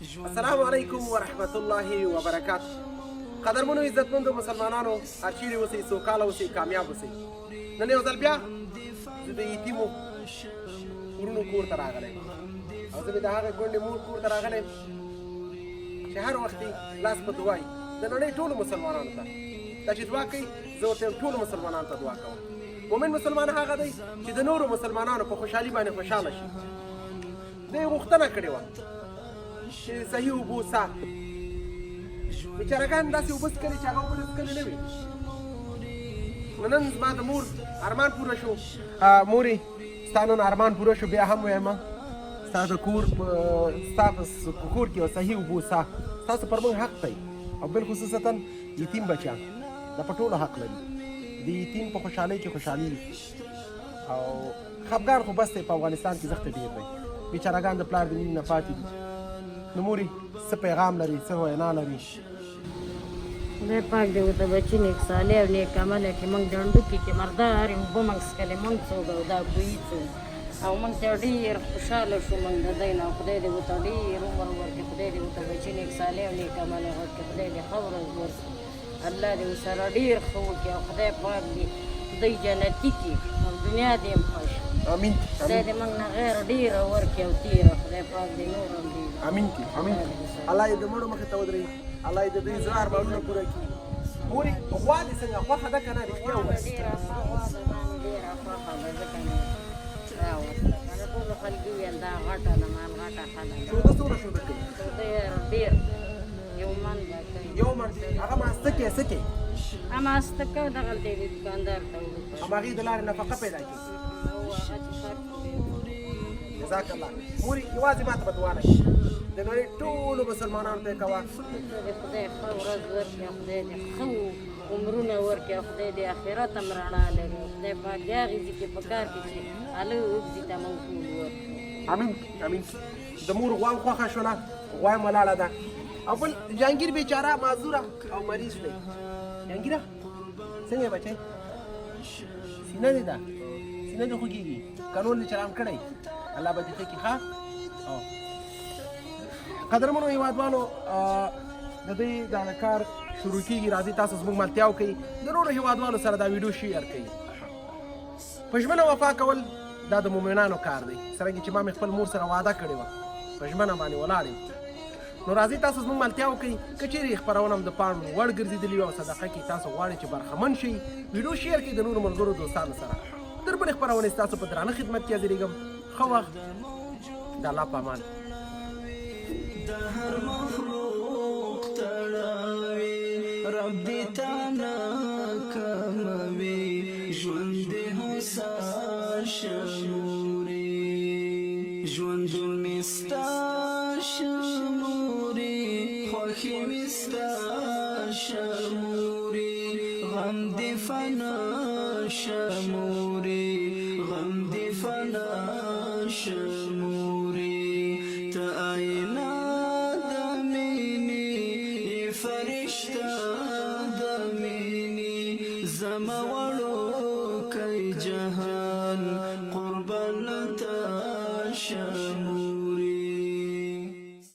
السلام علیکم ورحمت الله وبرکاته. قدرمنو عزتمندو مسلمانانو، هر چیرې اوسئ سوکاله اوسئ، کامیاب اوسئ. نن یو ځل بیا زه د یتیمو ورونو کور ته راغلی یم او زه مې د هغې کونډې مور کور ته راغلی یم چې هر وخت لاس په دعا وي د نړۍ ټولو مسلمانانو ته. دا چې دعا کوي زه ورته یم ټولو مسلمانانو ته دعا کوم. مؤمن مسلمان هغه دی چې د نورو مسلمانانو په خوشحالي باندې خوشحاله شي. ده یې غوښتنه کړې وه چې صحیح اوبه وڅښه. بیچارهګان داسې اوبه څښلې چې هغه اوبه دې څښلې نه وي. نو نن زما د مور ارمان پوره شو. مورې ستا نن ارمان پوره شو. بیا هم وایم ستا د کور ستا په کور کې یو صحیح اوبه وڅښه. ستاسو پر موږ حق دی او بالخصوصتا یتیم بچیان دا په ټولو حق لري. د یتیم په خوشحالۍ کې خوشحالي وي او خفګان خو بس دی په افغانستان کې زښته ډېر دی. بیچارهګان د پلار د مینې نه پاتې دي. نو مورې څه پیغام لري، څه وینا لري؟ خدای پاک دې ورته بچي نیک صالح او نیک عمله کړي. موږ ډنډوکي چې مردار یې اوبه موږ څښلې موږ څوک او دا بوی څوک او موږ ته ډېر خوشحاله شو موږ د دی نه. خدای دې ورته ډېر عمر ورکړي، خدای دې ورته بچي نیک صالح او نیک عمله ورکړي، خدای دې ښه ورځ ورکړي، الله دې ورسره ډېر ښه وکړي او خدای پاک دې دوی جنتي کړي او دنیا دې هم ښه شي. امین. خدای دې موږ نه غیر ډېره ورکړي او تېره خدای پاک دې نور هم ډېر امین کړي. امین. الله یې د مړو مخې ته ودروي، الله یې د دوی زړه ارمانونه پوره کړي. مورې غوا دې څنګه خوښه ده که نه؟ رښتیا ووایه. ډېره ښه غوا ده، ما نو ډېره خوښه ده ځکه مې راوستله. کنه ټولو خلکو ویل دا غټه ده، ما غټه ښه ده. شوده څومره شوده کوي؟ ډېر یو من به کوي. یو من. هغه ماسته کې څه کوي؟ هماسته کوي دغلته یې دوکاندار ته ولیکه. هماغې د لارې نفقه پیدا کړي. هغه چې خرڅ کړي. جزاک الله. مورې یوازې ما ته به دعا نه کوي، د نړۍ ټولو مسلمانانو ته یې کوه خدای ښه ورځ ورکړي، خدای دې ښه عمرونه ورکړي، خدای دې آخرت هم رڼا لري، خدای پاک دې هغې ځي کې په کار کې چې هلو اوږدي ته موږ ټول ورکړي. امین. امین. د مور غوا هم خوښه شوله، غوا هم ولاړه ده. او بل جهانګیر بیچاره معذوره او مریض دی. جهانګیره څنګه یې بچی؟ سینه دې ده، سینه دې خوږېږي، قانون دې چلان کړی، الله به دې ښه کړي. ښه قدرمنو هېوادوالو، د دوی دا کار شروع کېږي. راځئ تاسو زموږ ملتیا وکړئ، د نورو هېوادوالو سره دا ویډیو شیر کړئ. په ژمنه وفا کول دا د مؤمنانو کار دی. څرنګه چې ما مې خپل مور سره وعده کړې وه، په ژمنه باندې ولاړ یم. نو راځئ تاسو زموږ ملتیا وکړئ. که چیرې خپرونه هم د پاڼو وړ ګرځېدلي وي او صدقه کې تاسو غواړئ چې برخمن شئ، ویډیو شیر کړئ د نورو ملګرو دوستانو سره. تر بلې خپرونې ستاسو په درانه خدمت کې حاضرېږم. ښه وخت، د الله په امان. د هر مخلوق تړاوي رب دې تا نه کموي، ژوند دې هوسا شموري، ژوندون مې ستا شموري، خوښي مې ستا شموري، غم دې فنا شموري، غم دې فنا شموري، ته آئینه د مینې فرشته د مینې زما وړو